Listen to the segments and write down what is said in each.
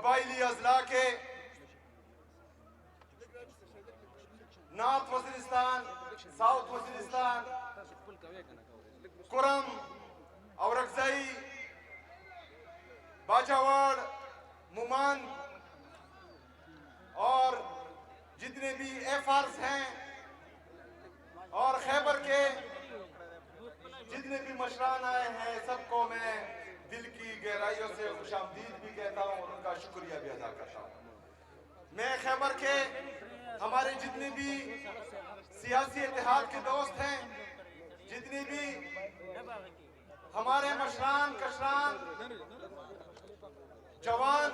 قبائلی اضلاع کے نارتھ وزیرستان، ساؤتھ وزیرستان، کرم، اورکزئی، باجاواڑ، مومان اور جتنے بھی ایف آرز ہیں اور خیبر کے جتنے بھی مشران آئے ہیں، سب کو میں دل کی گہرائیوں سے خوش آمدید بھی کہتا ہوں اور ان کا شکریہ بھی ادا کرتا ہوں۔ میں خیبر کے ہمارے جتنے بھی سیاسی اتحاد کے دوست ہیں، جتنی بھی ہمارے مشران، کشران، جوان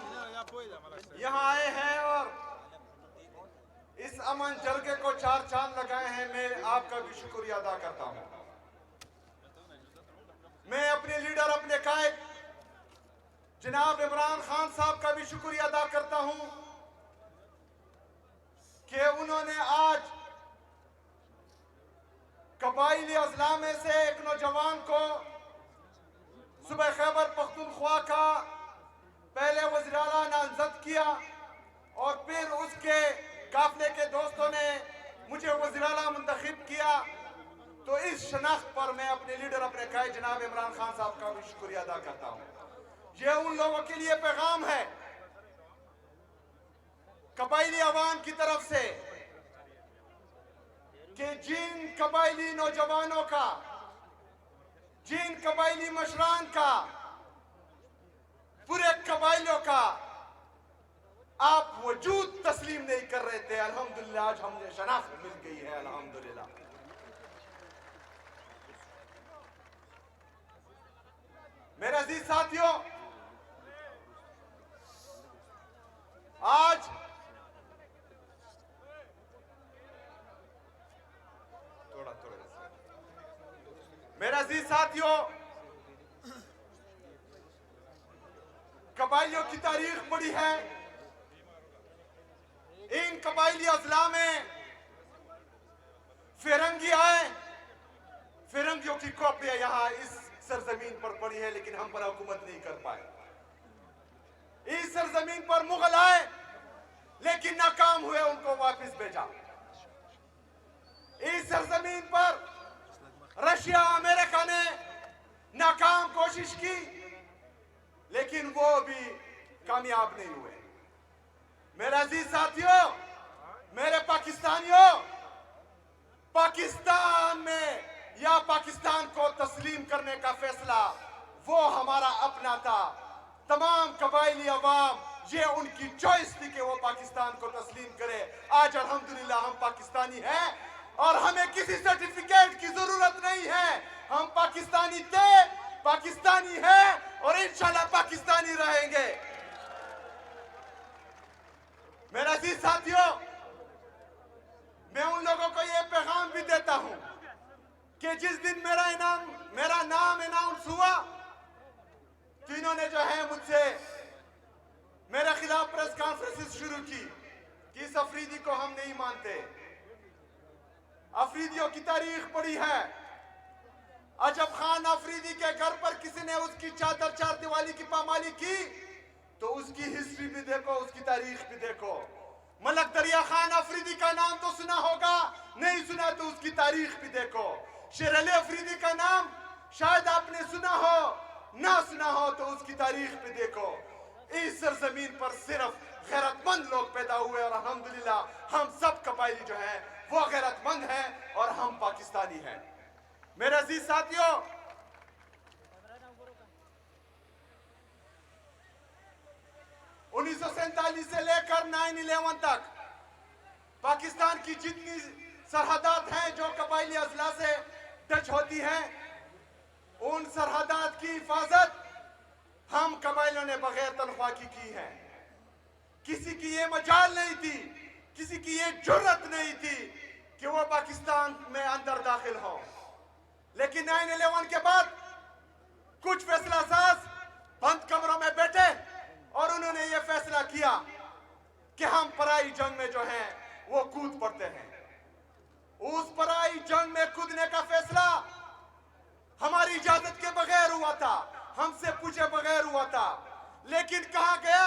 یہاں آئے ہیں اور اس امن جرگے کو چار چاند لگائے ہیں، میں آپ کا بھی شکریہ ادا کرتا ہوں۔ میں اپنے لیڈر، اپنے قائد جناب عمران خان صاحب کا بھی شکریہ ادا کرتا ہوں کہ انہوں نے آج قبائلی اضلاع میں سے ایک نوجوان کو صوبہ خیبر پختونخوا کا پہلے وزیر اعلیٰ نامزد کیا اور پھر اس کے قافلے کے دوستوں نے مجھے وزیر اعلیٰ منتخب کیا۔ تو اس شناخت پر میں اپنے لیڈر، اپنے قائد جناب عمران خان صاحب کا بھی شکریہ ادا کرتا ہوں۔ یہ ان لوگوں کے لیے پیغام ہے قبائلی عوام کی طرف سے کہ جن قبائلی نوجوانوں کا، جن قبائلی مشران کا، پورے قبائلیوں کا آپ وجود تسلیم نہیں کر رہے تھے، الحمدللہ آج ہم نے شناخت مل گئی ہے، الحمدللہ۔ میرے عزیز ساتھیوں، آج میرے عزیز ساتھیوں، قبائلیوں کی تاریخ بڑی ہے۔ ان قبائلی اضلاع میں فرنگی آئے، فرنگیوں کی کاپیاں یہاں اس سرزمین پر پڑی ہے، لیکن ہم پر حکومت نہیں کر پائے۔ اس سرزمین پر مغل آئے لیکن ناکام ہوئے، ان کو واپس بھیجا۔ اس سرزمین پر رشیا، امریکہ نے ناکام کوشش کی لیکن وہ بھی کامیاب نہیں ہوئے۔ میرے عزیز ساتھیوں، میرے پاکستانیوں، پاکستان میں یا پاکستان کو تسلیم کرنے کا فیصلہ وہ ہمارا اپنا تھا۔ تمام قبائلی عوام یہ ان کی چوائس تھی کہ وہ پاکستان کو تسلیم کرے۔ آج الحمدللہ ہم پاکستانی ہیں اور ہمیں کسی سرٹیفکیٹ کی ضرورت نہیں ہے۔ ہم پاکستانی تھے، پاکستانی ہیں اور انشاءاللہ پاکستانی رہیں گے۔ میرے عزیز ساتھیوں، میں ان لوگوں کو یہ پیغام بھی دیتا ہوں کہ جس دن میرا نام اناؤنس ہوا تو انہوں نے جو ہے مجھ سے میرے خلاف پریس کانفرنس شروع کی کہ اس افریدی کو ہم نہیں مانتے۔ افریدیوں کی تاریخ بڑی ہے۔ عجب خان افریدی کے گھر پر کسی نے اس کی چادر چار دیوالی کی پامالی کی تو اس کی ہسٹری بھی دیکھو، اس کی تاریخ بھی دیکھو۔ ملک دریا خان افریدی کا نام تو سنا ہوگا، نہیں سنا تو اس کی تاریخ بھی دیکھو۔ شیر علی افریدی کا نام شاید آپ نے سنا ہو، نہ سنا ہو تو اس کی تاریخ بھی دیکھو۔ اس سرزمین پر صرف غیرت مند لوگ پیدا ہوئے اور الحمدللہ ہم سب قبائلی جو ہیں وہ غیرت مند ہیں اور ہم پاکستانی ہیں۔ میرے عزیز ساتھیوں، 1947 سے لے کر 9/11 تک پاکستان کی جتنی سرحدات ہیں جو قبائلی اضلاع سے ٹچ ہوتی ہیں، ان سرحدات کی حفاظت ہم قبائلیوں نے بغیر تنخواہ کی ہے۔ کسی کی یہ مجال نہیں تھی، کسی کی یہ جرت نہیں تھی کہ وہ پاکستان میں اندر داخل ہو۔ لیکن 9/11 کے بعد کچھ فیصلہ ساز بند کمروں میں بیٹھے اور انہوں نے یہ فیصلہ کیا کہ ہم پرائی جنگ میں جو ہیں وہ کود پڑتے ہیں۔ اس پرائی جنگ میں کودنے کا فیصلہ ہماری اجازت کے بغیر ہوا تھا، ہم سے پوچھے بغیر ہوا تھا، لیکن کہا گیا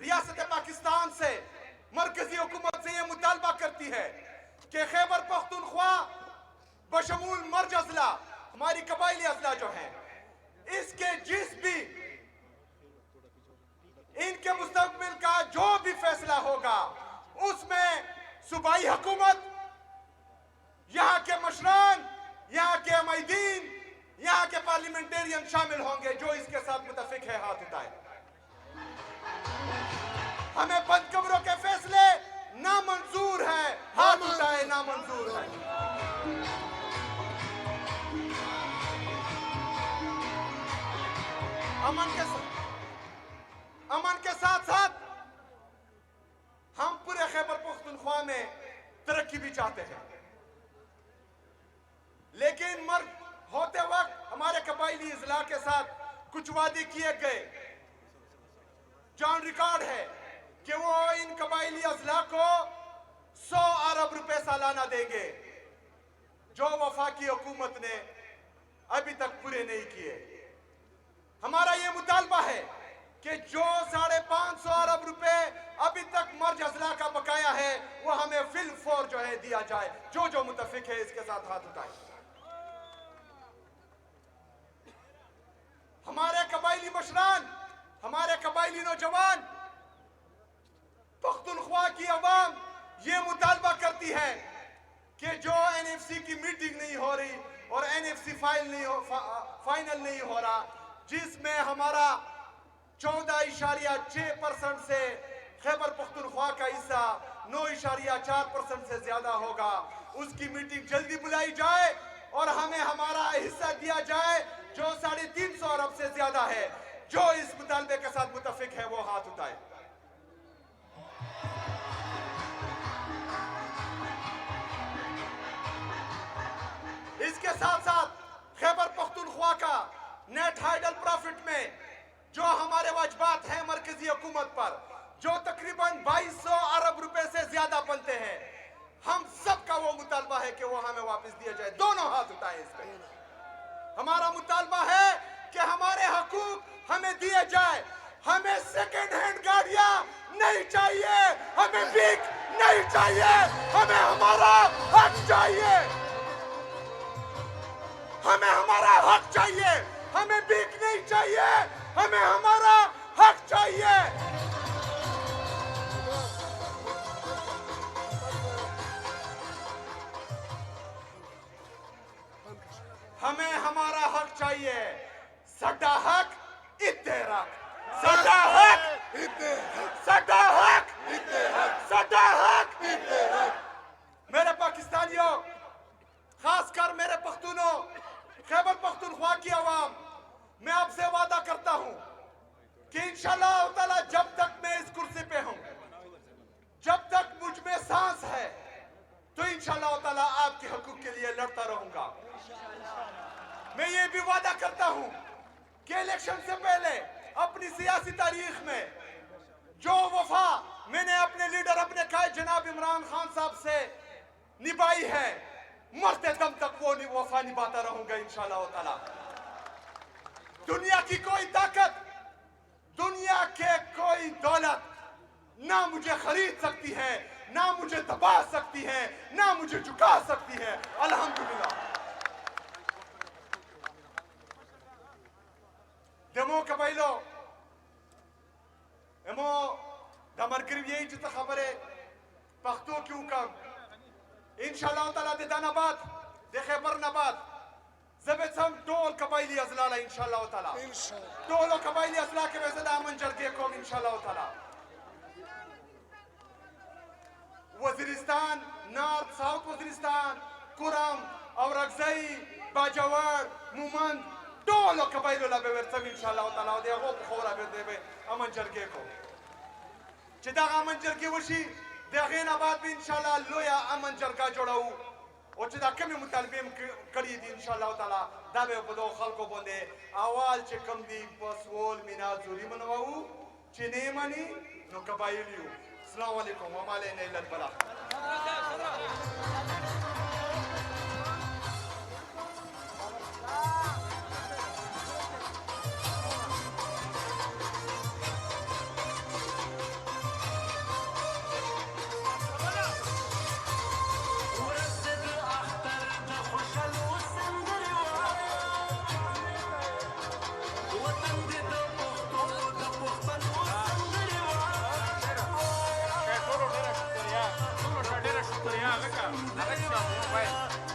ریاست پاکستان سے مرکزی حکومت سے یہ مطالبہ کرتی ہے کہ خیبر پختونخوا بشمول مرج اضلاع ہماری قبائلی اضلاع جو ہیں اس کے جس بھی ان کے مستقبل کا جو بھی فیصلہ ہوگا اس میں صوبائی حکومت یہاں کے مشران یہاں کے عمائدین یہاں کے پارلیمنٹیرین شامل ہوں گے جو اس کے ساتھ متفق ہے ہاتھ اٹھائے ہمیں بند کمروں کے فیصلے نامنظور ہیں ہاتھ اٹھائے نامنظور ہیں امن کے ساتھ ساتھ ہم پورے خیبر پختونخوا میں ترقی بھی چاہتے ہیں لیکن مرگ ہوتے وقت ہمارے قبائلی اضلاع کے ساتھ کچھ وعدے کیے گئے جان ریکارڈ ہے کہ وہ ان قبائلی اضلاع کو 100 ارب روپے سالانہ دیں گے جو وفاقی حکومت نے ابھی تک پورے نہیں کیے ہمارا یہ مطالبہ ہے کہ جو 550 ارب روپے ابھی تک مرج اضلاع کا بقایا ہے وہ ہمیں فی الفور جو ہے دیا جائے جو متفق ہے اس کے ساتھ ہاتھ اٹھائیں ہمارے قبائلی مشران ہمارے قبائلی نوجوان پختونخوا کی عوام یہ مطالبہ کرتی ہے کہ جو این ایف سی کی میٹنگ نہیں ہو رہی اور این ایف سی فائنل نہیں ہو رہا جس میں ہمارا 14.6% سے خیبر پختونخوا کا حصہ 9.4% سے زیادہ ہوگا اس کی میٹنگ جلدی بلائی جائے اور ہمیں ہمارا حصہ دیا جائے جو 350 ارب سے زیادہ ہے جو اس مطالبے کے ساتھ متفق ہے وہ ہاتھ اٹھائے اس کے ساتھ ساتھ خیبر پختونخوا کا نیٹ ہائیڈل پروفٹ میں جو ہمارے واجبات ہیں مرکزی حکومت پر جو تقریباً 2200 ارب روپے سے زیادہ بنتے ہیں ہم سب کا وہ مطالبہ ہے کہ وہ ہمیں واپس دیا جائے دونوں ہاتھ اٹھائیں اس پہ ہمارا مطالبہ ہے کہ ہمارے حقوق ہمیں دیے جائے ہمیں سیکنڈ ہینڈ گاڑیاں نہیں چاہیے ہمیں بھیک نہیں چاہیے ہمیں ہمارا حق چاہیے ہمیں ہمارا حق چاہیے ہمیں بھیک نہیں چاہیے ہمیں ہمارا حق چاہیے ہمیں ہمارا حق چاہیے سڈا حق اتحاد سڈا حق سڈا حق سڈا حق میرے پاکستانیوں خاص کر میرے پختونوں خیبر پختونخوا کی عوام میں آپ سے وعدہ کرتا ہوں کہ انشاءاللہ تعالی جب تک میں اس کرسی پہ ہوں جب تک مجھ میں سانس ہے تو انشاءاللہ تعالی آپ کے حقوق کے لیے لڑتا رہوں گا میں یہ بھی وعدہ کرتا ہوں کہ الیکشن سے پہلے اپنی سیاسی تاریخ میں جو وفا میں نے اپنے لیڈر اپنے قائد جناب عمران خان صاحب سے نبھائی ہے مرتے دم تک وہ وفا نبھاتا رہوں گا انشاءاللہ تعالی دنیا کی کوئی طاقت دنیا کے کوئی دولت نہ مجھے خرید سکتی ہے نہ مجھے دبا سکتی ہے نہ مجھے جھکا سکتی ہے الحمدللہ دمو قبائلو امو دمر گریو یہی جتا خبر ہے پختو کیوں کم انشاءاللہ تعالی دے داناباد دے خیبر نباد زبت سم دول قبائلی ازلالہ انشاءاللہ تعالی دولو قبائلی ازلالہ کے ویسے دامن جرگے کو انشاءاللہ تعالی وزیرستان نارت ساؤتھ وزیرستان کرم اورگزئی باجوار مومند دولو قبائلو لبے ورسم انشاءاللہ تعالی دے غوب خورا بے دے امن جرگے کو چی دا امن جرگی وشی دے غین آباد بھی انشاءاللہ لویا امن جرگا جوڑاو اور چی دا کمی مطالبیم کری دی انشاءاللہ تعالی دا بے بدو خلقو بندے آوال چی کم دی پسول مینا زوری منواو چی نیمانی نو قبائلیو السلام علیکم ومالے نیلت بلا Solo ډېره شکریا لکه هغه چې موبایل